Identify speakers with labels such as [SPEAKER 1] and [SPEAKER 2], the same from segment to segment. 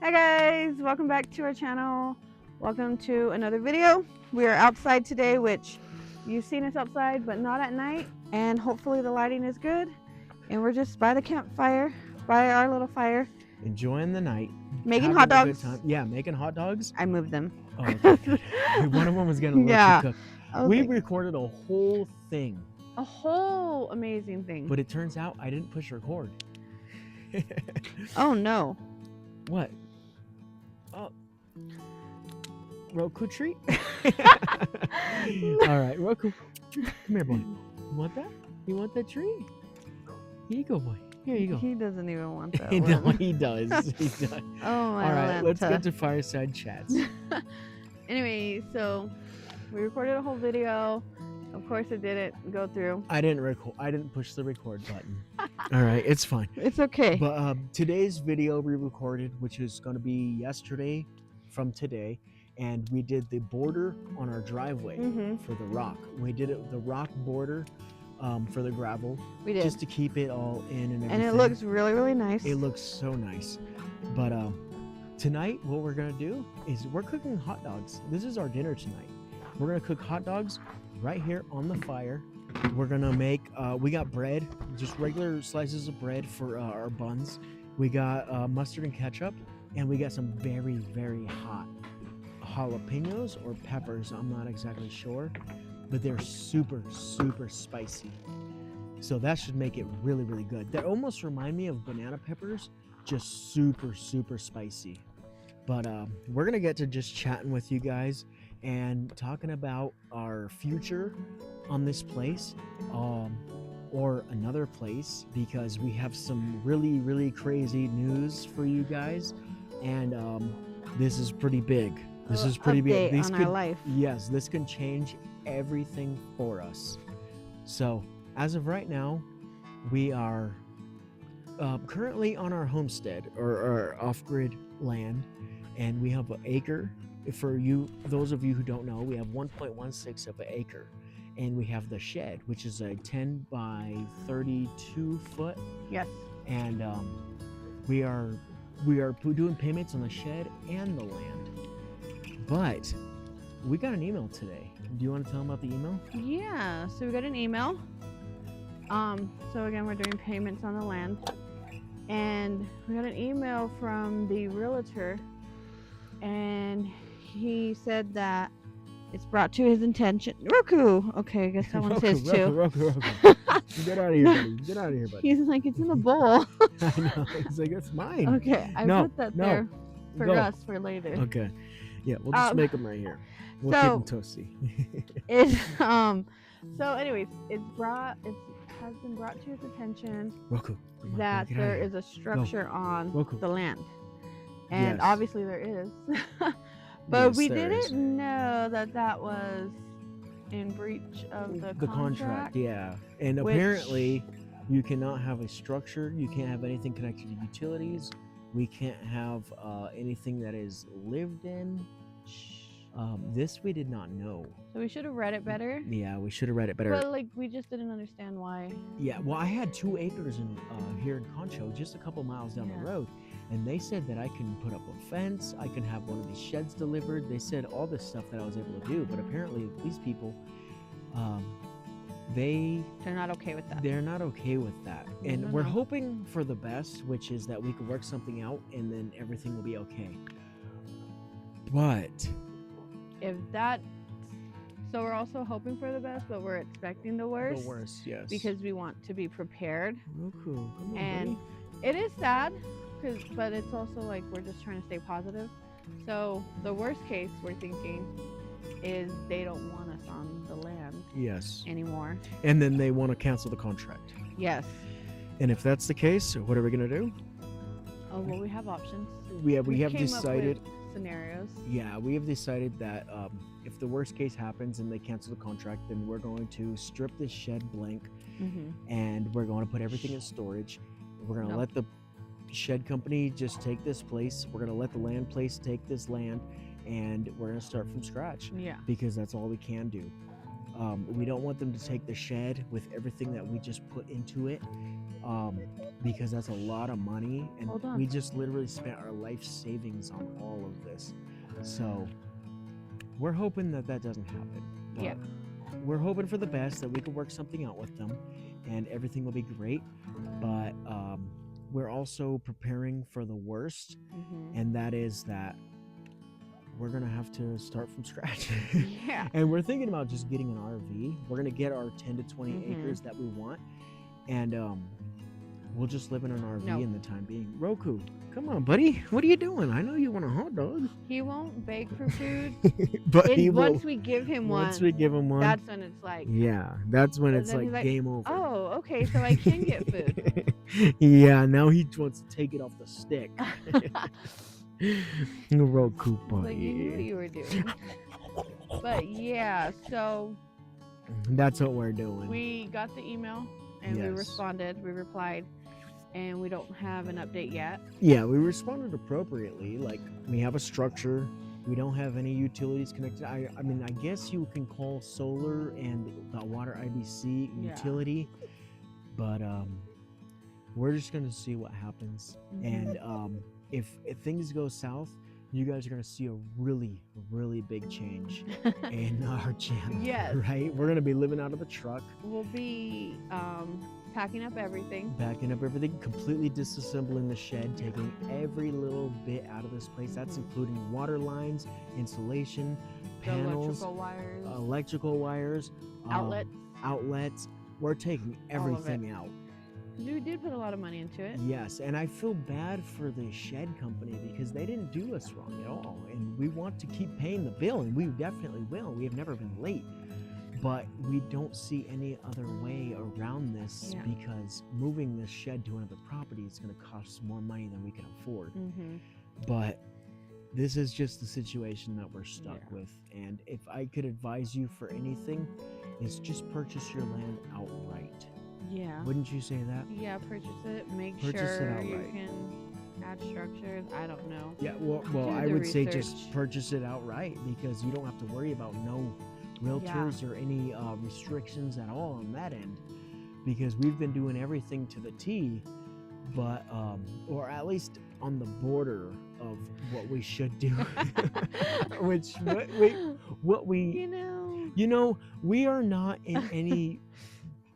[SPEAKER 1] Hi guys, welcome back to our channel. Welcome to another video. We are outside today, which you've seen us outside, but not at night. And hopefully the lighting is good. And we're just by the campfire, by our little fire.
[SPEAKER 2] Enjoying the night.
[SPEAKER 1] Making
[SPEAKER 2] having
[SPEAKER 1] hot
[SPEAKER 2] a good
[SPEAKER 1] dogs.
[SPEAKER 2] time. Yeah, making hot dogs.
[SPEAKER 1] I moved them.
[SPEAKER 2] Oh, okay, good. One of them was getting a little
[SPEAKER 1] Yeah.
[SPEAKER 2] too cooked. We recorded a whole thing.
[SPEAKER 1] A whole amazing thing.
[SPEAKER 2] But it turns out I didn't push record.
[SPEAKER 1] Oh no.
[SPEAKER 2] What? Oh. Roku treat? All right, Roku. Come here, boy. You want that? You want that treat? Here you go, boy. Here you go.
[SPEAKER 1] He doesn't even want that
[SPEAKER 2] No,
[SPEAKER 1] one.
[SPEAKER 2] he does. He does.
[SPEAKER 1] Oh my
[SPEAKER 2] All right, let's
[SPEAKER 1] Lanta.
[SPEAKER 2] get to fireside chats.
[SPEAKER 1] Anyway, so we recorded a whole video. Of course it didn't go through.
[SPEAKER 2] I didn't push the record button. All right, it's fine.
[SPEAKER 1] It's okay.
[SPEAKER 2] But today's video we recorded, which is going to be yesterday from today, and we did the border on our driveway for the rock. We did it the rock border for the gravel.
[SPEAKER 1] We did.
[SPEAKER 2] Just to keep it all in and everything.
[SPEAKER 1] And it looks really, really nice.
[SPEAKER 2] It looks so nice. But tonight what we're going to do is we're cooking hot dogs. This is our dinner tonight. We're going to cook hot dogs right here on the fire. We're gonna make we got bread, just regular slices of bread for our buns. We got mustard and ketchup, and we got some very, very hot jalapenos or peppers. I'm not exactly sure, but they're super, super spicy, so that should make it really, really good. They almost remind me of banana peppers, just super, super spicy. But we're gonna get to just chatting with you guys and talking about our future on this place or another place, because we have some really, really crazy news for you guys, and this is pretty big. This is pretty big.
[SPEAKER 1] This on our life.
[SPEAKER 2] Yes, this can change everything for us. So as of right now, we are currently on our homestead or our off-grid land, and we have an acre. For you, those of you who don't know, we have 1.16 of an acre, and we have the shed, which is a 10 by 32 foot.
[SPEAKER 1] Yes.
[SPEAKER 2] And we are doing payments on the shed and the land. But we got an email today. Do you want to tell them about the email?
[SPEAKER 1] Yeah. So we got an email. So again, we're doing payments on the land, and we got an email from the realtor, and he said that it's brought to his attention. Roku. Okay, I guess that one's his too.
[SPEAKER 2] Roku. Get out of here, buddy. Get out of here, buddy.
[SPEAKER 1] He's like, it's in a bowl.
[SPEAKER 2] I know. He's like, it's mine.
[SPEAKER 1] Okay, I put that there for
[SPEAKER 2] Go.
[SPEAKER 1] us for later.
[SPEAKER 2] Okay. Yeah, we'll just make them right here. We'll
[SPEAKER 1] so,
[SPEAKER 2] keep them toasty.
[SPEAKER 1] It's So, anyways, has been brought to his attention
[SPEAKER 2] Roku.
[SPEAKER 1] that there is a structure on the land, and obviously there is. But
[SPEAKER 2] yes,
[SPEAKER 1] we didn't know that that was in breach of the contract.
[SPEAKER 2] Yeah, and apparently you cannot have a structure. You can't have anything connected to utilities. We can't have anything that is lived in. This we did not know.
[SPEAKER 1] So we should have read it better.
[SPEAKER 2] Yeah, we should have read it better.
[SPEAKER 1] But like, we just didn't understand why.
[SPEAKER 2] Yeah, well, I had 2 acres in here in Concho, just a couple miles down the road, and they said that I can put up a fence, I can have one of these sheds delivered. They said all this stuff that I was able to do, but apparently these people, they're
[SPEAKER 1] not okay with that.
[SPEAKER 2] They're not okay with that, and we're hoping for the best, which is that we can work something out, and then everything will be okay. But
[SPEAKER 1] if that, so we're also hoping for the best, but we're expecting the worst.
[SPEAKER 2] The worst, yes.
[SPEAKER 1] Because we want to be prepared.
[SPEAKER 2] Roku, come on,
[SPEAKER 1] and
[SPEAKER 2] buddy.
[SPEAKER 1] It is sad, but it's also like we're just trying to stay positive. So the worst case we're thinking is they don't want us on the land.
[SPEAKER 2] Yes.
[SPEAKER 1] Anymore.
[SPEAKER 2] And then they want to cancel the contract.
[SPEAKER 1] Yes.
[SPEAKER 2] And if that's the case, what are we gonna do?
[SPEAKER 1] Oh well, we have options.
[SPEAKER 2] We have decided.
[SPEAKER 1] Up with scenarios.
[SPEAKER 2] Yeah, we have decided that if the worst case happens and they cancel the contract, then we're going to strip this shed blank, and we're going to put everything in storage. We're going to let the shed company just take this place. We're going to let the land place take this land, and we're going to start from scratch.
[SPEAKER 1] Yeah.
[SPEAKER 2] Because that's all we can do. We don't want them to take the shed with everything that we just put into it, because that's a lot of money, and
[SPEAKER 1] Hold on.
[SPEAKER 2] we just literally spent our life savings on all of this. So we're hoping that that doesn't happen. But
[SPEAKER 1] Yeah.
[SPEAKER 2] we're hoping for the best, that we can work something out with them and everything will be great. But we're also preparing for the worst,
[SPEAKER 1] Mm-hmm.
[SPEAKER 2] and that is that we're gonna have to start from scratch.
[SPEAKER 1] Yeah.
[SPEAKER 2] And we're thinking about just getting an RV. We're gonna get our 10 to 20
[SPEAKER 1] Mhm.
[SPEAKER 2] acres that we want, and we'll just live in an RV
[SPEAKER 1] No.
[SPEAKER 2] in the time being. Roku, come on, buddy. What are you doing? I know you want a hot dog.
[SPEAKER 1] He won't beg for food.
[SPEAKER 2] But he will.
[SPEAKER 1] Once we give him
[SPEAKER 2] Once
[SPEAKER 1] one,
[SPEAKER 2] we give him one,
[SPEAKER 1] that's when it's like,
[SPEAKER 2] yeah, that's when
[SPEAKER 1] and
[SPEAKER 2] it's
[SPEAKER 1] then
[SPEAKER 2] like
[SPEAKER 1] he's like,
[SPEAKER 2] game over.
[SPEAKER 1] oh, okay, so I can get food.
[SPEAKER 2] Yeah, now he wants to take it off the stick. Roku
[SPEAKER 1] Like, you knew what
[SPEAKER 2] buddy.
[SPEAKER 1] you were doing. But yeah, so
[SPEAKER 2] That's what we're doing.
[SPEAKER 1] we got the email and we
[SPEAKER 2] Yes.
[SPEAKER 1] responded, we replied, and we don't have an update yet.
[SPEAKER 2] Yeah, we responded appropriately. Like, we have a structure. We don't have any utilities connected. I mean, I guess you can call solar and the water IBC
[SPEAKER 1] Yeah.
[SPEAKER 2] utility, but we're just gonna see what happens.
[SPEAKER 1] Mhm.
[SPEAKER 2] And if things go south, you guys are gonna see a really, really big change in our channel.
[SPEAKER 1] Yes.
[SPEAKER 2] Right? We're gonna be living out of the truck,
[SPEAKER 1] We'll be packing up everything.
[SPEAKER 2] backing up everything, completely disassembling the shed, taking every little bit out of this place. That's
[SPEAKER 1] Mhm.
[SPEAKER 2] including water lines, insulation,
[SPEAKER 1] The
[SPEAKER 2] panels,
[SPEAKER 1] electrical wires,
[SPEAKER 2] electrical wires, outlets. We're taking
[SPEAKER 1] All of it.
[SPEAKER 2] everything out.
[SPEAKER 1] We did put a lot of money into it.
[SPEAKER 2] Yes, and I feel bad for the shed company because they didn't do us wrong at all. And we want to keep paying the bill, and we definitely will. We have never been late. But we don't see any other way around this,
[SPEAKER 1] Yeah.
[SPEAKER 2] because moving this shed to another property is going to cost more money than we can afford.
[SPEAKER 1] Mm-hmm.
[SPEAKER 2] But this is just the situation that we're stuck
[SPEAKER 1] Yeah.
[SPEAKER 2] with. And if I could advise you for anything, it's just purchase your land outright.
[SPEAKER 1] Yeah.
[SPEAKER 2] Wouldn't you say that?
[SPEAKER 1] Yeah, purchase it. Make
[SPEAKER 2] Purchase it
[SPEAKER 1] sure you
[SPEAKER 2] outright.
[SPEAKER 1] can add structures. I don't know.
[SPEAKER 2] Yeah, well
[SPEAKER 1] Do
[SPEAKER 2] I
[SPEAKER 1] the
[SPEAKER 2] would say just
[SPEAKER 1] research.
[SPEAKER 2] purchase it outright, because you don't have to worry about no realtors or any restrictions at all on that end, because we've been doing everything to the T, but or at least on the border of what we should do. Which what we
[SPEAKER 1] You know.
[SPEAKER 2] we are not in any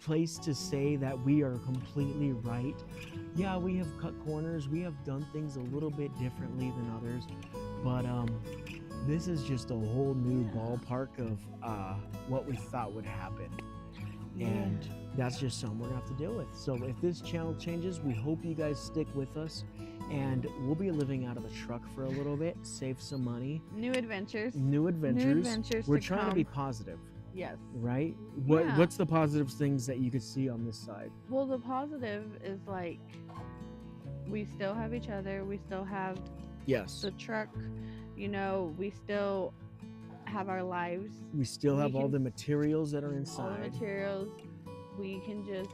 [SPEAKER 2] place to say that we are completely right. Yeah, we have cut corners, we have done things a little bit differently than others, but this is just a whole new
[SPEAKER 1] Yeah.
[SPEAKER 2] ballpark of what we thought would happen. And that's just something we're gonna have to deal with. So if this channel changes, we hope you guys stick with us, and we'll be living out of the truck for a little bit, save some money,
[SPEAKER 1] New adventures.
[SPEAKER 2] new adventures.
[SPEAKER 1] We're
[SPEAKER 2] We're trying to be positive,
[SPEAKER 1] Yes.
[SPEAKER 2] right?
[SPEAKER 1] Yeah.
[SPEAKER 2] What's the positive things that you could see on this side?
[SPEAKER 1] Well, the positive is like we still have each other. We still have
[SPEAKER 2] Yes,
[SPEAKER 1] the truck. You know, we still have our lives.
[SPEAKER 2] we still
[SPEAKER 1] we
[SPEAKER 2] have all
[SPEAKER 1] can-
[SPEAKER 2] the materials that are
[SPEAKER 1] All the
[SPEAKER 2] inside.
[SPEAKER 1] materials. We can just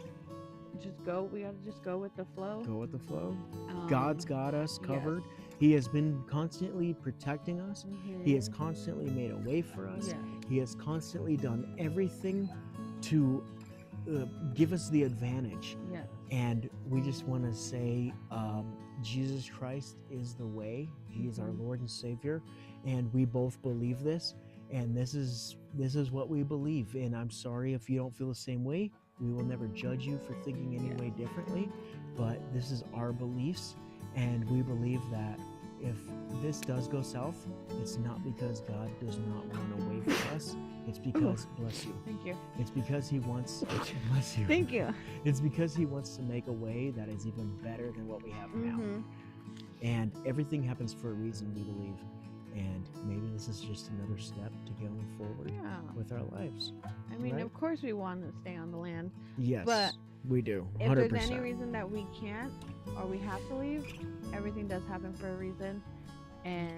[SPEAKER 1] go. We gotta just go with the flow.
[SPEAKER 2] Go with the flow.
[SPEAKER 1] Um,
[SPEAKER 2] God's got us
[SPEAKER 1] yes.
[SPEAKER 2] covered. He has been constantly protecting us. He has
[SPEAKER 1] mhm.
[SPEAKER 2] constantly made a way for us.
[SPEAKER 1] Yeah.
[SPEAKER 2] He has constantly done everything to give us the advantage.
[SPEAKER 1] Yeah.
[SPEAKER 2] And we just want to say Jesus Christ is the way. He is our
[SPEAKER 1] Mhm.
[SPEAKER 2] Lord and Savior, and we both believe this. And this is what we believe. And I'm sorry if you don't feel the same way. We will never judge you for thinking any way differently. But this is our beliefs, and we believe that if this does go south, it's not because God does not want a way for us. It's because, bless you.
[SPEAKER 1] Thank you.
[SPEAKER 2] It's because He wants, bless you.
[SPEAKER 1] Thank you.
[SPEAKER 2] It's because He wants to make a way that is even better than what we have now.
[SPEAKER 1] Mhm.
[SPEAKER 2] And everything happens for a reason, we believe. And maybe this is just another step to going forward
[SPEAKER 1] Yeah.
[SPEAKER 2] with our lives.
[SPEAKER 1] I mean,
[SPEAKER 2] Right?
[SPEAKER 1] of course we want to stay on the land.
[SPEAKER 2] Yes,
[SPEAKER 1] But
[SPEAKER 2] we do.
[SPEAKER 1] If
[SPEAKER 2] 100%.
[SPEAKER 1] there's any reason that we can't or we have to leave, everything does happen for a reason. And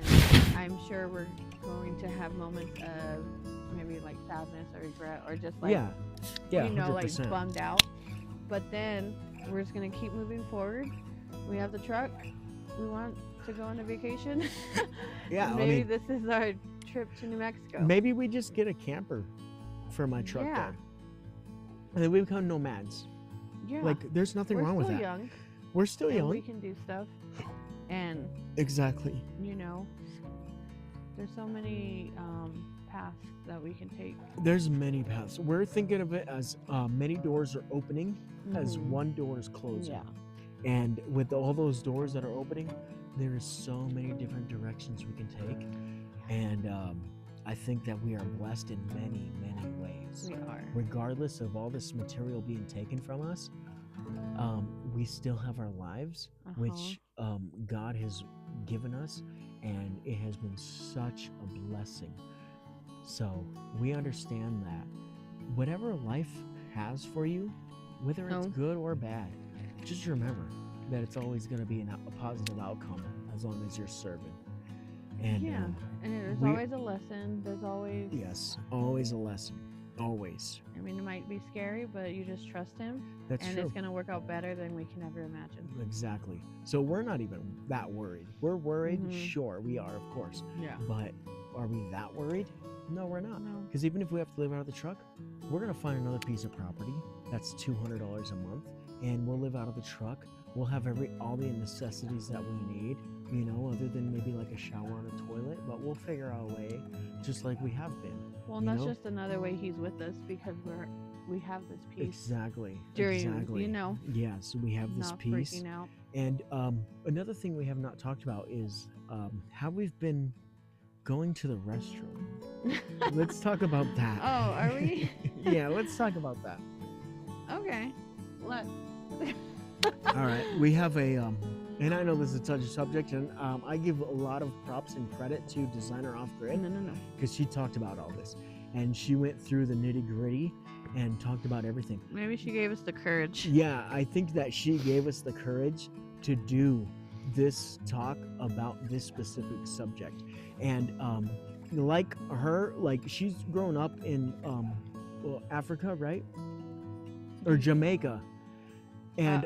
[SPEAKER 1] I'm sure we're going to have moments of maybe like sadness or regret or just like,
[SPEAKER 2] yeah,
[SPEAKER 1] you know,
[SPEAKER 2] 100%.
[SPEAKER 1] like bummed out. But then we're just going to keep moving forward. We have the truck. We want to go on a vacation.
[SPEAKER 2] Yeah, I
[SPEAKER 1] Maybe
[SPEAKER 2] mean,
[SPEAKER 1] this is our trip to New Mexico.
[SPEAKER 2] maybe we just get a camper for my truck
[SPEAKER 1] Yeah.
[SPEAKER 2] bed. And then we become nomads.
[SPEAKER 1] Yeah.
[SPEAKER 2] Like, there's nothing wrong with that.
[SPEAKER 1] Young,
[SPEAKER 2] We're still
[SPEAKER 1] and
[SPEAKER 2] young.
[SPEAKER 1] we can do stuff. And,
[SPEAKER 2] Exactly.
[SPEAKER 1] you know, there's so many paths that we can take.
[SPEAKER 2] There's many paths. We're thinking of it as many doors are opening as
[SPEAKER 1] Mhm.
[SPEAKER 2] one door is closing.
[SPEAKER 1] Yeah.
[SPEAKER 2] And with all those doors that are opening, there is so many different directions we can take. And I think that we are blessed in many, many ways.
[SPEAKER 1] We are.
[SPEAKER 2] Regardless of all this material being taken from us, we still have our lives, which God has given us, and it has been such a blessing. So we understand that whatever life has for you, whether it's good or bad, just remember that it's always going to be a positive outcome as long as you're serving. And
[SPEAKER 1] yeah, and there's always a lesson. There's always...
[SPEAKER 2] Yes, always a lesson. Always.
[SPEAKER 1] I mean, it might be scary, but you just trust him.
[SPEAKER 2] That's
[SPEAKER 1] and
[SPEAKER 2] true.
[SPEAKER 1] It's going to work out better than we can ever imagine.
[SPEAKER 2] Exactly. So we're not even that worried. We're worried, sure, we are, of course.
[SPEAKER 1] Yeah.
[SPEAKER 2] But are we that worried? No, we're not.
[SPEAKER 1] No.
[SPEAKER 2] Because even if we have to live out of the truck, we're going to find another piece of property that's $200 a month, and we'll live out of the truck. We'll have all the necessities that we need, you know, other than maybe like a shower and a toilet, but we'll figure out a way, just like we have been.
[SPEAKER 1] Well, and that's just another way he's with us, because we have this peace.
[SPEAKER 2] Exactly.
[SPEAKER 1] During, you know.
[SPEAKER 2] Yes, we have this
[SPEAKER 1] not
[SPEAKER 2] peace.
[SPEAKER 1] Freaking out.
[SPEAKER 2] And another thing we have not talked about is how we've been going to the restroom. Let's talk about that.
[SPEAKER 1] Oh, are we?
[SPEAKER 2] Yeah, let's talk about that.
[SPEAKER 1] Okay. Let's.
[SPEAKER 2] All right, we have and I know this is a touchy subject, and I give a lot of props and credit to Designer Off Grid.
[SPEAKER 1] No.
[SPEAKER 2] Because she talked about all this, and she went through the nitty gritty and talked about everything.
[SPEAKER 1] Maybe she gave us the courage.
[SPEAKER 2] Yeah, I think that she gave us the courage to do this talk about this specific subject. And like her, like she's grown up in Africa, right? Or Jamaica. And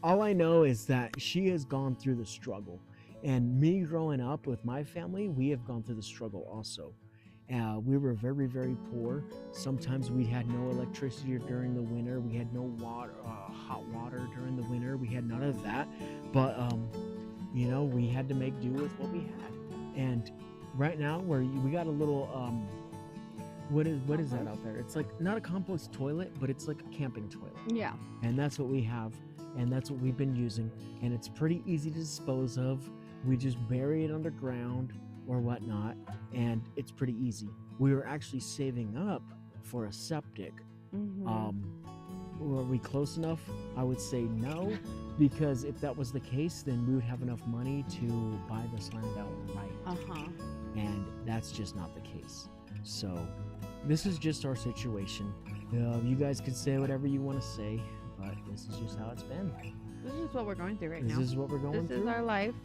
[SPEAKER 2] all I know is that she has gone through the struggle. And me growing up with my family, we have gone through the struggle also. We were very, very poor. Sometimes we had no electricity during the winter. We had no water, hot water during the winter. We had none of that. But, you know, we had to make do with what we had. And right now, we got a little, what is that out there? It's like not a compost toilet, but it's like a camping toilet.
[SPEAKER 1] Yeah.
[SPEAKER 2] And that's what we have. And that's what we've been using. And it's pretty easy to dispose of. We just bury it underground or whatnot, and it's pretty easy. We were actually saving up for a septic. Were we close enough? I would say no, because if that was the case, then we would have enough money to buy this land outright. And that's just not the case. So this is just our situation. You guys could say whatever you want to say, but this is just how it's been.
[SPEAKER 1] This is what we're going through right now.
[SPEAKER 2] This is what we're going through.
[SPEAKER 1] This is our life.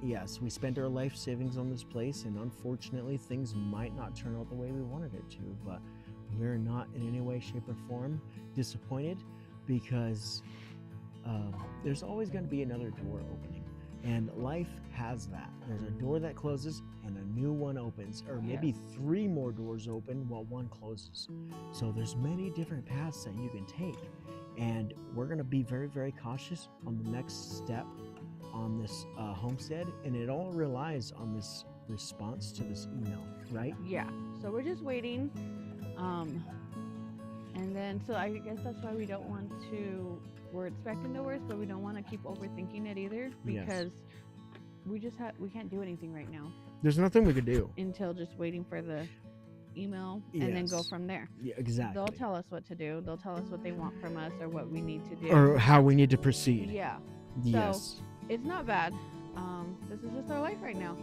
[SPEAKER 2] Yes, we spent our life savings on this place, and unfortunately things might not turn out the way we wanted it to, but we're not in any way, shape, or form disappointed, because there's always going to be another door opening, and life has that. There's a door that closes and a new one opens, or maybe 3 more doors open while one closes. So there's many different paths that you can take, and we're going to be very, very cautious on the next step on this homestead, and it all relies on this response to this email, right?
[SPEAKER 1] Yeah. So we're just waiting. And then, so I guess that's why we don't want to, we're expecting the worst, but we don't want to keep overthinking it either, because we can't do anything right now.
[SPEAKER 2] There's nothing we could do
[SPEAKER 1] until just waiting for the email and then go from there.
[SPEAKER 2] Yeah, exactly.
[SPEAKER 1] They'll tell us what to do. They'll tell us what they want from us or what we need to do.
[SPEAKER 2] Or how we need to proceed.
[SPEAKER 1] Yeah.
[SPEAKER 2] Yes.
[SPEAKER 1] So it's not bad. This is just our life right now.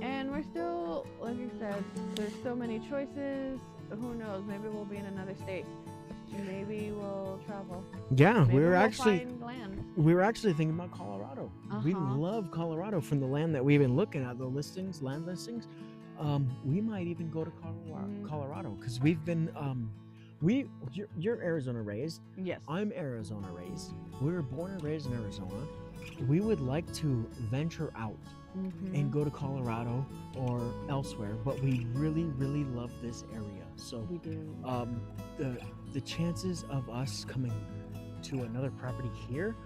[SPEAKER 1] And we're still, like you said, there's so many choices. Who knows? Maybe we'll be in another state. Maybe we'll travel.
[SPEAKER 2] Yeah,
[SPEAKER 1] Maybe
[SPEAKER 2] we were
[SPEAKER 1] we'll
[SPEAKER 2] actually
[SPEAKER 1] find land.
[SPEAKER 2] we were actually thinking about Colorado. We love Colorado from the land that we've been looking at, the land listings. We might even go to Colorado, because we've been you're Arizona raised.
[SPEAKER 1] Yes.
[SPEAKER 2] I'm Arizona raised. We were born and raised in Arizona. We would like to venture out and go to Colorado or elsewhere, but we really, really love this area. So
[SPEAKER 1] We do.
[SPEAKER 2] the chances of us coming to another property here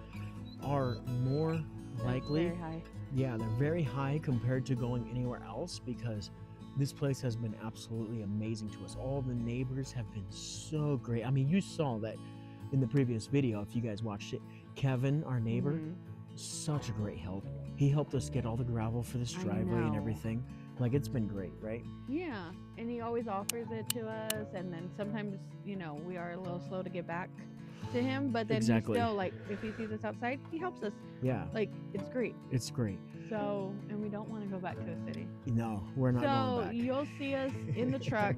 [SPEAKER 2] are more likely.
[SPEAKER 1] Very high.
[SPEAKER 2] Yeah, they're very high compared to going anywhere else because this place has been absolutely amazing to us. All the neighbors have been so great. I mean, you saw that in the previous video if you guys watched it. Kevin, our neighbor,
[SPEAKER 1] Mhm.
[SPEAKER 2] such a great help. He helped us get all the gravel for this
[SPEAKER 1] I
[SPEAKER 2] driveway and
[SPEAKER 1] know.
[SPEAKER 2] everything. Like, it's been great, right?
[SPEAKER 1] Yeah, and he always offers it to us, and then sometimes, we are a little slow to get back to him, but then
[SPEAKER 2] Exactly.
[SPEAKER 1] he still, like, if he sees us outside, he helps us.
[SPEAKER 2] Yeah,
[SPEAKER 1] Like, it's great.
[SPEAKER 2] it's great.
[SPEAKER 1] So, and we don't want to go back to the city.
[SPEAKER 2] No, we're not
[SPEAKER 1] So
[SPEAKER 2] going back.
[SPEAKER 1] you'll see us in the truck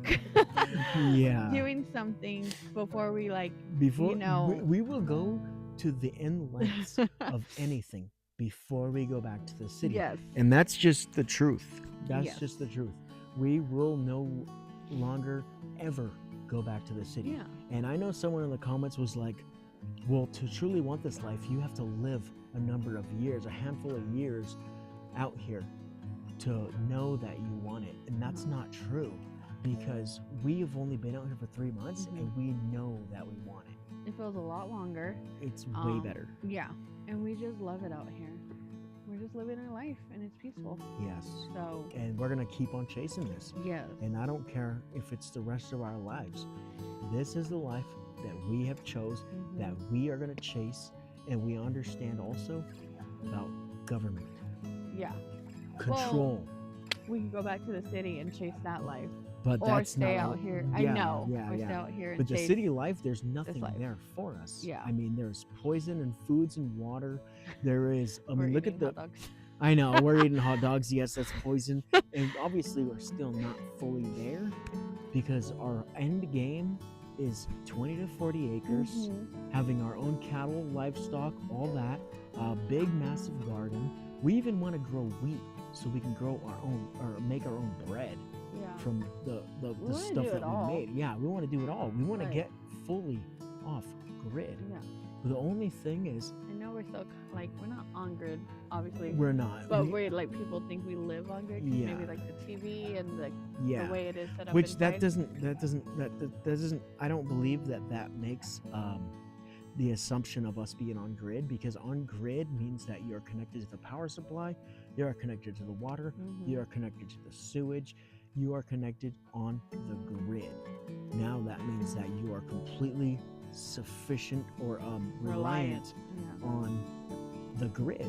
[SPEAKER 2] Yeah.
[SPEAKER 1] doing something before we
[SPEAKER 2] Before
[SPEAKER 1] know.
[SPEAKER 2] we will go to the end lengths of anything before we go back to the city.
[SPEAKER 1] Yes.
[SPEAKER 2] And that's just the truth. That's
[SPEAKER 1] Yes.
[SPEAKER 2] just the truth. We will no longer ever go back to the city.
[SPEAKER 1] Yeah.
[SPEAKER 2] And I know someone in the comments was like, well, to truly want this life, you have to live a number of years, a handful of years out here to know that you want it. And that's not true because we have only been out here for 3 months and we know that we want it.
[SPEAKER 1] It feels a lot longer.
[SPEAKER 2] It's way better.
[SPEAKER 1] Yeah. And we just love it out here. We're just living our life and it's peaceful.
[SPEAKER 2] Yes.
[SPEAKER 1] So,
[SPEAKER 2] And we're going to keep on chasing this.
[SPEAKER 1] yes.
[SPEAKER 2] And I don't care if it's the rest of our lives. This is the life that we have chose,
[SPEAKER 1] Mhm.
[SPEAKER 2] that we are going to chase. And we understand also about government,
[SPEAKER 1] Yeah.
[SPEAKER 2] control.
[SPEAKER 1] We can go back to the city and chase that life.
[SPEAKER 2] But
[SPEAKER 1] Or
[SPEAKER 2] that's
[SPEAKER 1] stay
[SPEAKER 2] not
[SPEAKER 1] out
[SPEAKER 2] what-
[SPEAKER 1] here.
[SPEAKER 2] Yeah,
[SPEAKER 1] I know.
[SPEAKER 2] Yeah,
[SPEAKER 1] Or
[SPEAKER 2] yeah.
[SPEAKER 1] stay out here and
[SPEAKER 2] But the
[SPEAKER 1] chase.
[SPEAKER 2] city life, there's nothing
[SPEAKER 1] life.
[SPEAKER 2] there for us.
[SPEAKER 1] Yeah.
[SPEAKER 2] I mean, there's poison and foods and water. There is, I
[SPEAKER 1] We're
[SPEAKER 2] mean, look at
[SPEAKER 1] eating
[SPEAKER 2] the,
[SPEAKER 1] hot dogs.
[SPEAKER 2] I know, we're eating hot dogs. Yes, that's poison. And obviously, we're still not fully there because our end game is 20 to 40 acres,
[SPEAKER 1] Mhm.
[SPEAKER 2] having our own cattle, livestock, all that, a big, massive garden. We even want to grow wheat so we can grow our own or make our own bread
[SPEAKER 1] Yeah.
[SPEAKER 2] from the
[SPEAKER 1] wanna
[SPEAKER 2] stuff
[SPEAKER 1] do
[SPEAKER 2] that
[SPEAKER 1] it all.
[SPEAKER 2] we made. Yeah, we want to do it all. We want to
[SPEAKER 1] Right.
[SPEAKER 2] get fully off grid.
[SPEAKER 1] Yeah.
[SPEAKER 2] The only thing is,
[SPEAKER 1] I know we're still we're not on grid, obviously.
[SPEAKER 2] we're not.
[SPEAKER 1] But we're people think we live on grid 'cause
[SPEAKER 2] Yeah.
[SPEAKER 1] maybe the TV and the
[SPEAKER 2] yeah.
[SPEAKER 1] way it is set up.
[SPEAKER 2] Which
[SPEAKER 1] inside.
[SPEAKER 2] that doesn't I don't believe that makes the assumption of us being on grid, because on grid means that you're connected to the power supply, you are connected to the water,
[SPEAKER 1] Mhm.
[SPEAKER 2] you are connected to the sewage, you are connected on the grid. Now that means that you are completely sufficient or reliant
[SPEAKER 1] Yeah.
[SPEAKER 2] on the grid,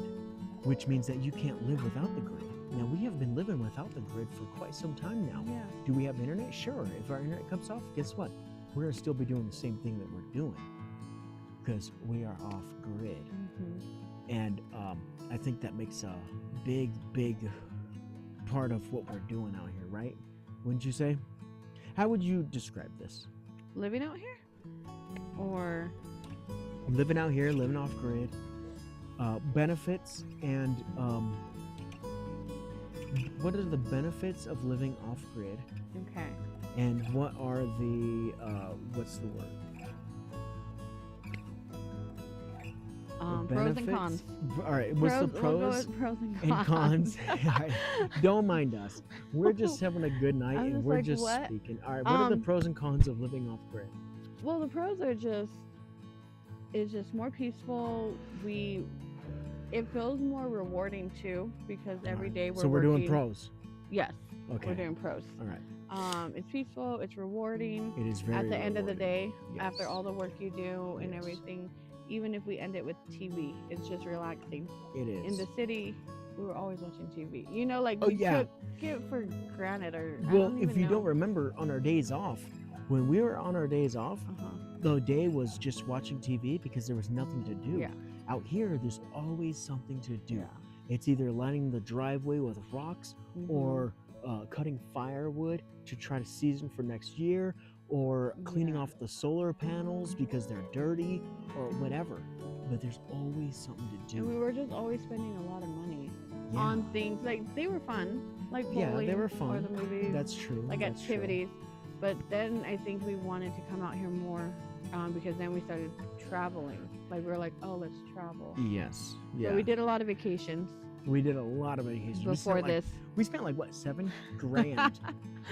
[SPEAKER 2] which means that you can't live without the grid. Now, we have been living without the grid for quite some time now.
[SPEAKER 1] Yeah.
[SPEAKER 2] Do we have internet? Sure. If our internet comes off, guess what? We're going to still be doing the same thing that we're doing because we are off grid.
[SPEAKER 1] Mhm.
[SPEAKER 2] And I think that makes a big, big part of what we're doing out here, right? Wouldn't you say? How would you describe this?
[SPEAKER 1] Living out here, or
[SPEAKER 2] Living out here, living off grid, benefits, and what are the benefits of living off grid?
[SPEAKER 1] okay.
[SPEAKER 2] And what are the what's the word? The
[SPEAKER 1] Pros and
[SPEAKER 2] benefits?
[SPEAKER 1] cons.
[SPEAKER 2] All right, what's the
[SPEAKER 1] We'll go
[SPEAKER 2] pros
[SPEAKER 1] with pros and
[SPEAKER 2] and
[SPEAKER 1] cons.
[SPEAKER 2] cons? All right, don't mind us. We're just having a good night
[SPEAKER 1] I'm
[SPEAKER 2] and
[SPEAKER 1] just
[SPEAKER 2] we're
[SPEAKER 1] like,
[SPEAKER 2] just
[SPEAKER 1] what?
[SPEAKER 2] speaking. All right, what are the pros and cons of living off grid?
[SPEAKER 1] Well, the pros are it's just more peaceful. It feels more rewarding too because every
[SPEAKER 2] Alright,
[SPEAKER 1] day we're
[SPEAKER 2] so we're
[SPEAKER 1] working.
[SPEAKER 2] doing pros.
[SPEAKER 1] Yes,
[SPEAKER 2] Okay.
[SPEAKER 1] we're doing pros.
[SPEAKER 2] All right.
[SPEAKER 1] It's peaceful. It's rewarding.
[SPEAKER 2] It is very
[SPEAKER 1] At the end of the
[SPEAKER 2] rewarding.
[SPEAKER 1] day, after
[SPEAKER 2] Yes.
[SPEAKER 1] all the work you do and
[SPEAKER 2] Yes.
[SPEAKER 1] everything, even if we end it with TV, it's just relaxing.
[SPEAKER 2] It is.
[SPEAKER 1] In the city, we were always watching TV. Like
[SPEAKER 2] Oh,
[SPEAKER 1] we
[SPEAKER 2] yeah.
[SPEAKER 1] took it for granted, or I
[SPEAKER 2] Well,
[SPEAKER 1] don't
[SPEAKER 2] if
[SPEAKER 1] even
[SPEAKER 2] you
[SPEAKER 1] know.
[SPEAKER 2] don't remember, on our days off, when we were on our days off,
[SPEAKER 1] Uh-huh.
[SPEAKER 2] the day was just watching TV because there was nothing to do.
[SPEAKER 1] Yeah.
[SPEAKER 2] Out here, there's always something to do.
[SPEAKER 1] Yeah.
[SPEAKER 2] It's either lining the driveway with rocks
[SPEAKER 1] Mhm.
[SPEAKER 2] or cutting firewood to try to season for next year, or cleaning
[SPEAKER 1] Yeah.
[SPEAKER 2] off the solar panels because they're dirty, or whatever. But there's always something to
[SPEAKER 1] And we
[SPEAKER 2] do.
[SPEAKER 1] were just always spending a lot of money
[SPEAKER 2] Yeah,
[SPEAKER 1] on things they were fun, like
[SPEAKER 2] Yeah,
[SPEAKER 1] bowling
[SPEAKER 2] they were
[SPEAKER 1] or
[SPEAKER 2] fun.
[SPEAKER 1] the movies,
[SPEAKER 2] that's true.
[SPEAKER 1] like
[SPEAKER 2] that's true.
[SPEAKER 1] activities. But then I think we wanted to come out here more because then we started traveling. Like we were like, oh, let's travel.
[SPEAKER 2] Yes. Yeah.
[SPEAKER 1] So we did a lot of vacations.
[SPEAKER 2] We did a lot of vacations.
[SPEAKER 1] before this.
[SPEAKER 2] We spent like what, $7 grand?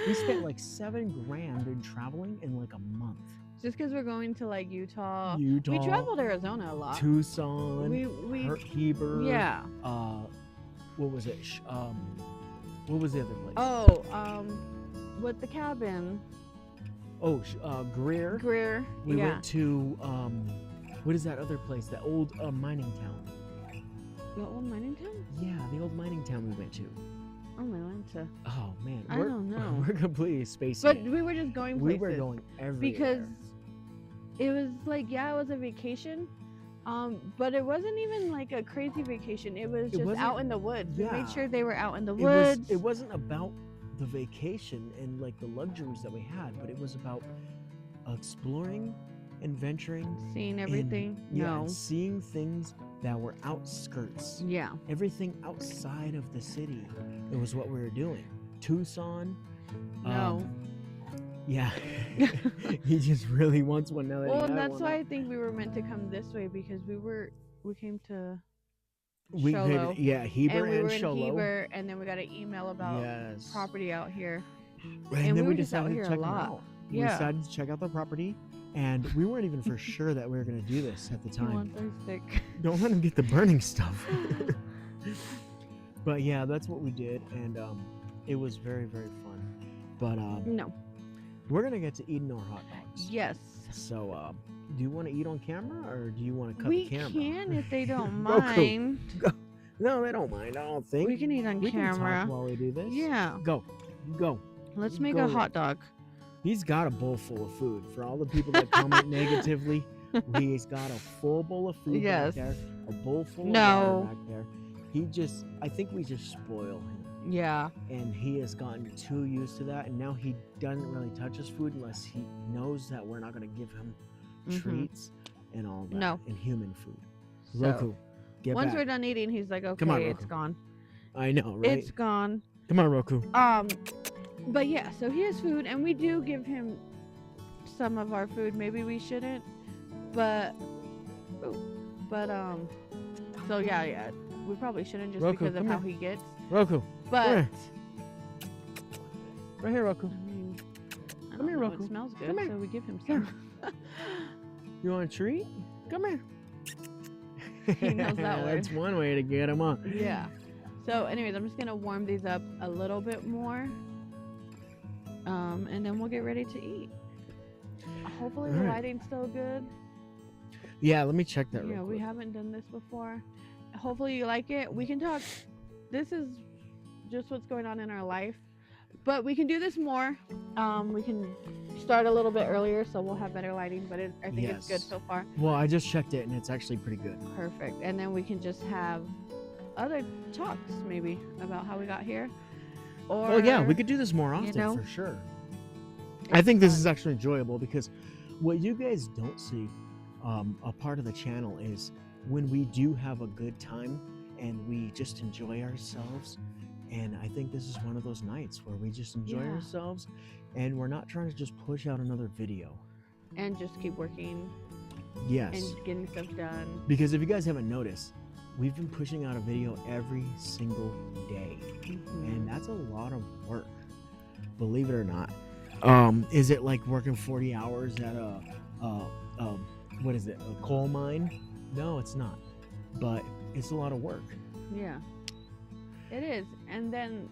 [SPEAKER 2] We spent like $7 grand in traveling in like a month.
[SPEAKER 1] Just because we're going to like Utah.
[SPEAKER 2] Utah,
[SPEAKER 1] We traveled Arizona a lot.
[SPEAKER 2] Tucson,
[SPEAKER 1] We
[SPEAKER 2] Heber.
[SPEAKER 1] yeah.
[SPEAKER 2] What was it? What was the other place?
[SPEAKER 1] Oh, with the cabin.
[SPEAKER 2] Oh, Greer.
[SPEAKER 1] Greer.
[SPEAKER 2] We
[SPEAKER 1] yeah.
[SPEAKER 2] went to what is that other place? That old mining town.
[SPEAKER 1] The old mining town?
[SPEAKER 2] Yeah, the old mining town we went to.
[SPEAKER 1] Oh, Atlanta.
[SPEAKER 2] Oh man,
[SPEAKER 1] I don't know.
[SPEAKER 2] We're completely spacing.
[SPEAKER 1] But
[SPEAKER 2] it.
[SPEAKER 1] we were just going places.
[SPEAKER 2] We were going everywhere.
[SPEAKER 1] Because it was like, yeah, it was a vacation. But it wasn't even like a crazy vacation. It was just out in the woods.
[SPEAKER 2] Yeah.
[SPEAKER 1] We made sure they were out in the woods.
[SPEAKER 2] It wasn't about the vacation and like the luxuries that we had, but it was about exploring and venturing,
[SPEAKER 1] seeing everything.
[SPEAKER 2] and seeing things that were outskirts.
[SPEAKER 1] Yeah.
[SPEAKER 2] Everything outside of the city. It was what we were doing. Tucson.
[SPEAKER 1] No.
[SPEAKER 2] Yeah. He just really wants one now that
[SPEAKER 1] Well,
[SPEAKER 2] he
[SPEAKER 1] and
[SPEAKER 2] had
[SPEAKER 1] that's
[SPEAKER 2] one.
[SPEAKER 1] why I think we were meant to come this way, because we came to
[SPEAKER 2] We
[SPEAKER 1] Sholo,
[SPEAKER 2] could, yeah, Heber
[SPEAKER 1] and we were in
[SPEAKER 2] Sholo.
[SPEAKER 1] Heber, and then we got an email about
[SPEAKER 2] Yes.
[SPEAKER 1] property out here.
[SPEAKER 2] And then
[SPEAKER 1] we
[SPEAKER 2] we
[SPEAKER 1] were just out
[SPEAKER 2] decided
[SPEAKER 1] here
[SPEAKER 2] to
[SPEAKER 1] a
[SPEAKER 2] check them
[SPEAKER 1] lot.
[SPEAKER 2] out. We
[SPEAKER 1] Yeah.
[SPEAKER 2] decided to check out the property, and we weren't even for sure that we were going to do this at the
[SPEAKER 1] You
[SPEAKER 2] time.
[SPEAKER 1] want those stick?
[SPEAKER 2] Don't let him get the burning stuff. But yeah, that's what we did, and it was very, very fun. But
[SPEAKER 1] No.
[SPEAKER 2] we're going to get to eating our hot dogs.
[SPEAKER 1] Yes.
[SPEAKER 2] So do you want to eat on camera, or do you want to cut
[SPEAKER 1] We
[SPEAKER 2] the camera?
[SPEAKER 1] can if they don't
[SPEAKER 2] Roku.
[SPEAKER 1] mind.
[SPEAKER 2] No, they don't mind, I don't think.
[SPEAKER 1] We can eat on
[SPEAKER 2] We can
[SPEAKER 1] camera.
[SPEAKER 2] talk while we do this.
[SPEAKER 1] Yeah.
[SPEAKER 2] Go.
[SPEAKER 1] Let's make
[SPEAKER 2] Go,
[SPEAKER 1] a hot dog.
[SPEAKER 2] He's got a bowl full of food. For all the people that comment negatively, he's got a full bowl of food
[SPEAKER 1] Yes.
[SPEAKER 2] back there. A bowl full of
[SPEAKER 1] No.
[SPEAKER 2] water back there. I think we just spoil him.
[SPEAKER 1] Yeah.
[SPEAKER 2] And he has gotten too used to that. And now he doesn't really touch his food unless he knows that we're not going to give him
[SPEAKER 1] Mhm.
[SPEAKER 2] treats and all that.
[SPEAKER 1] No.
[SPEAKER 2] And human food.
[SPEAKER 1] So,
[SPEAKER 2] Roku, get
[SPEAKER 1] once
[SPEAKER 2] back.
[SPEAKER 1] we're done eating, he's like, okay,
[SPEAKER 2] Come on,
[SPEAKER 1] it's
[SPEAKER 2] Roku.
[SPEAKER 1] gone.
[SPEAKER 2] I know, right?
[SPEAKER 1] It's gone.
[SPEAKER 2] Come on, Roku.
[SPEAKER 1] But yeah, so he has food, and we do give him some of our food. Maybe we shouldn't, but so yeah, we probably shouldn't just
[SPEAKER 2] Roku,
[SPEAKER 1] because of
[SPEAKER 2] come
[SPEAKER 1] how
[SPEAKER 2] here.
[SPEAKER 1] he gets.
[SPEAKER 2] Roku.
[SPEAKER 1] But
[SPEAKER 2] here. Right here, Roku.
[SPEAKER 1] I mean, I
[SPEAKER 2] Come
[SPEAKER 1] don't
[SPEAKER 2] here,
[SPEAKER 1] know,
[SPEAKER 2] Roku.
[SPEAKER 1] it smells good,
[SPEAKER 2] Come here.
[SPEAKER 1] so we give him
[SPEAKER 2] Here.
[SPEAKER 1] some.
[SPEAKER 2] You want a treat? Come here.
[SPEAKER 1] He knows that word.
[SPEAKER 2] That's one way to get him on.
[SPEAKER 1] Yeah. So, anyways, I'm just gonna warm these up a little bit more, and then we'll get ready to eat. Hopefully, the
[SPEAKER 2] Alright.
[SPEAKER 1] lighting's still good.
[SPEAKER 2] Yeah, let me check that
[SPEAKER 1] Yeah,
[SPEAKER 2] real
[SPEAKER 1] we
[SPEAKER 2] quick.
[SPEAKER 1] haven't done this before. Hopefully you like it. We can talk. This is just what's going on in our life, but we can do this more. We can start a little bit earlier, so we'll have better lighting. But I think it's good
[SPEAKER 2] Yes.
[SPEAKER 1] so far.
[SPEAKER 2] Well, I just checked it, and it's actually pretty good.
[SPEAKER 1] Perfect. And then we can just have other talks, maybe about how we got here. Or
[SPEAKER 2] Oh yeah, we could do this more often
[SPEAKER 1] know?
[SPEAKER 2] for sure. I think this is actually enjoyable because what you guys don't see, a part of the channel is when we do have a good time and we just enjoy ourselves. And I think this is one of those nights where we just enjoy
[SPEAKER 1] Yeah.
[SPEAKER 2] ourselves, and we're not trying to just push out another video.
[SPEAKER 1] and just keep working
[SPEAKER 2] Yes.
[SPEAKER 1] and getting stuff done.
[SPEAKER 2] Because if you guys haven't noticed, we've been pushing out a video every single day.
[SPEAKER 1] Mhm.
[SPEAKER 2] And that's a lot of work, believe it or not. Is it like working 40 hours at what is it, a coal mine? No, it's not. But it's a lot of work.
[SPEAKER 1] Yeah, it is. And then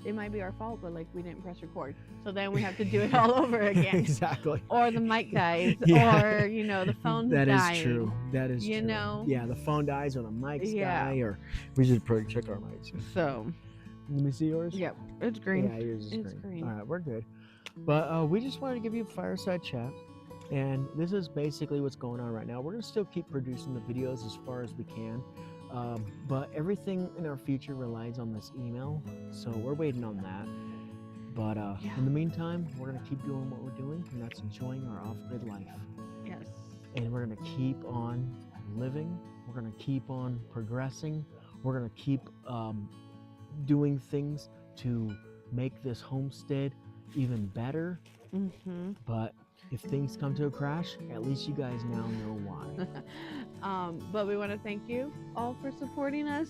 [SPEAKER 1] it might be our fault, but like we didn't press record, so then we have to do it all over again.
[SPEAKER 2] Exactly.
[SPEAKER 1] Or the mic dies,
[SPEAKER 2] Yeah.
[SPEAKER 1] or the phone
[SPEAKER 2] That
[SPEAKER 1] dies.
[SPEAKER 2] is true. That is
[SPEAKER 1] You
[SPEAKER 2] true.
[SPEAKER 1] know?
[SPEAKER 2] Yeah, the phone dies or the mics
[SPEAKER 1] Yeah.
[SPEAKER 2] die, or we should probably check our mics.
[SPEAKER 1] So
[SPEAKER 2] Let me see yours.
[SPEAKER 1] yep, it's green.
[SPEAKER 2] Yeah, yours is
[SPEAKER 1] It's
[SPEAKER 2] green.
[SPEAKER 1] green.
[SPEAKER 2] All right, we're good. But we just wanted to give you a fireside chat, and this is basically what's going on right now. We're gonna still keep producing the videos as far as we can, but everything in our future relies on this email, so we're waiting on that. But
[SPEAKER 1] Yeah.
[SPEAKER 2] in the meantime, we're gonna keep doing what we're doing, and that's enjoying our off-grid life.
[SPEAKER 1] Yes.
[SPEAKER 2] And we're gonna keep on living. We're gonna keep on progressing. We're gonna keep doing things to make this homestead even better.
[SPEAKER 1] Mm-hmm.
[SPEAKER 2] But if things come to a crash, at least you guys now know why.
[SPEAKER 1] But we want to thank you all for supporting us,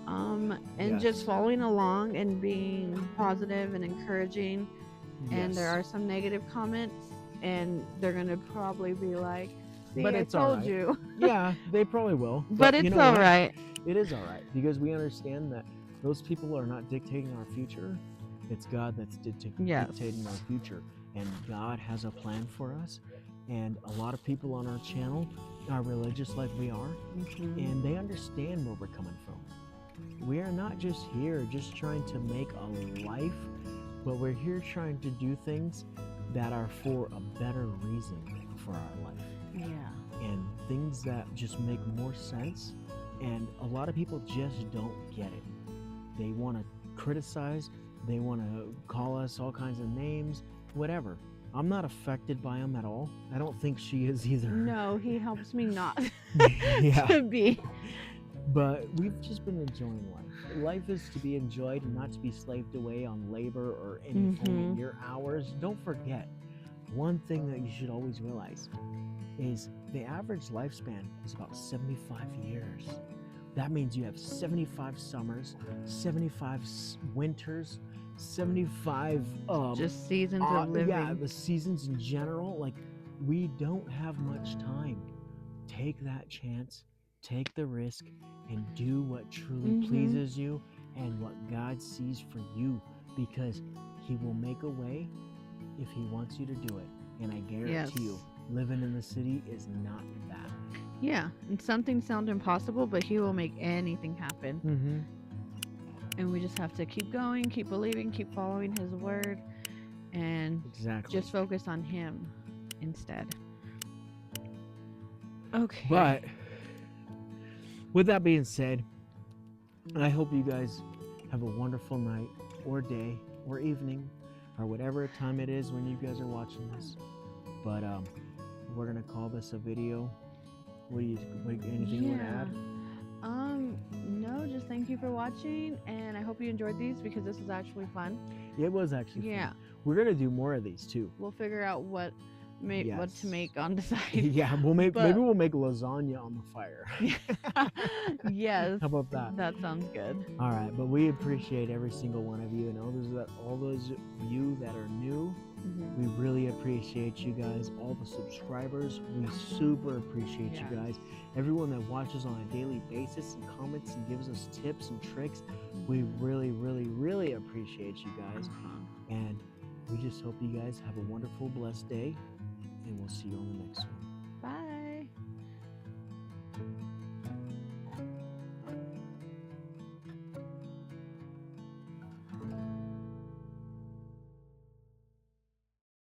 [SPEAKER 1] and
[SPEAKER 2] Yes.
[SPEAKER 1] just following along and being positive and encouraging. And there
[SPEAKER 2] Yes.
[SPEAKER 1] are some negative comments, and they're gonna probably be like, "See,
[SPEAKER 2] But
[SPEAKER 1] I
[SPEAKER 2] it's all
[SPEAKER 1] told
[SPEAKER 2] right.
[SPEAKER 1] you."
[SPEAKER 2] Yeah, they probably will.
[SPEAKER 1] But
[SPEAKER 2] you
[SPEAKER 1] it's
[SPEAKER 2] know
[SPEAKER 1] all
[SPEAKER 2] what?
[SPEAKER 1] right.
[SPEAKER 2] It is all right because we understand that those people are not dictating our future. It's God that's
[SPEAKER 1] Yes.
[SPEAKER 2] dictating our future. And God has a plan for us. And a lot of people on our channel are religious like we are,
[SPEAKER 1] Mhm.
[SPEAKER 2] and they understand where we're coming from. We are not just here just trying to make a life, but we're here trying to do things that are for a better reason for our life.
[SPEAKER 1] Yeah.
[SPEAKER 2] And things that just make more sense. And a lot of people just don't get it. They want to criticize, they want to call us all kinds of names, whatever. I'm not affected by them at all. I don't think she is either.
[SPEAKER 1] No, he helps me not
[SPEAKER 2] Yeah.
[SPEAKER 1] to be.
[SPEAKER 2] But we've just been enjoying life. Life is to be enjoyed and not to be slaved away on labor or anything in your hours. Don't forget, one thing that you should always realize is the average lifespan is about 75 years. That means you have 75 summers, 75 winters, 75
[SPEAKER 1] Just seasons of living.
[SPEAKER 2] yeah, the seasons in general. Like, we don't have much time. Take that chance, take the risk, and do what truly pleases you and what God sees for you, because He will make a way if He wants you to do it. And I guarantee you, living in the city is not that.
[SPEAKER 1] Yeah, and some things sound impossible, but He will make anything happen. And we just have to keep going, keep believing, keep following His word, and
[SPEAKER 2] Exactly.
[SPEAKER 1] just focus on Him instead. Okay.
[SPEAKER 2] But with that being said, I hope you guys have a wonderful night or day or evening or whatever time it is when you guys are watching this. But we're gonna call this a video. Anything you want to add?
[SPEAKER 1] No, just thank you for watching, and I hope you enjoyed these because this was actually fun.
[SPEAKER 2] It was actually fun.
[SPEAKER 1] Yeah.
[SPEAKER 2] We're gonna do more of these too.
[SPEAKER 1] We'll figure out what to
[SPEAKER 2] Yes.
[SPEAKER 1] make on the side.
[SPEAKER 2] Yeah, maybe we'll make lasagna on the fire.
[SPEAKER 1] Yes.
[SPEAKER 2] How about that?
[SPEAKER 1] That sounds good.
[SPEAKER 2] All right, but we appreciate every single one of you, and all those of you that are new. We really appreciate you guys. All the subscribers, we super appreciate you guys. Everyone that watches on a daily basis and comments and gives us tips and tricks, we really, really, really appreciate you guys. And we just hope you guys have a wonderful, blessed day, and we'll see you on the next one.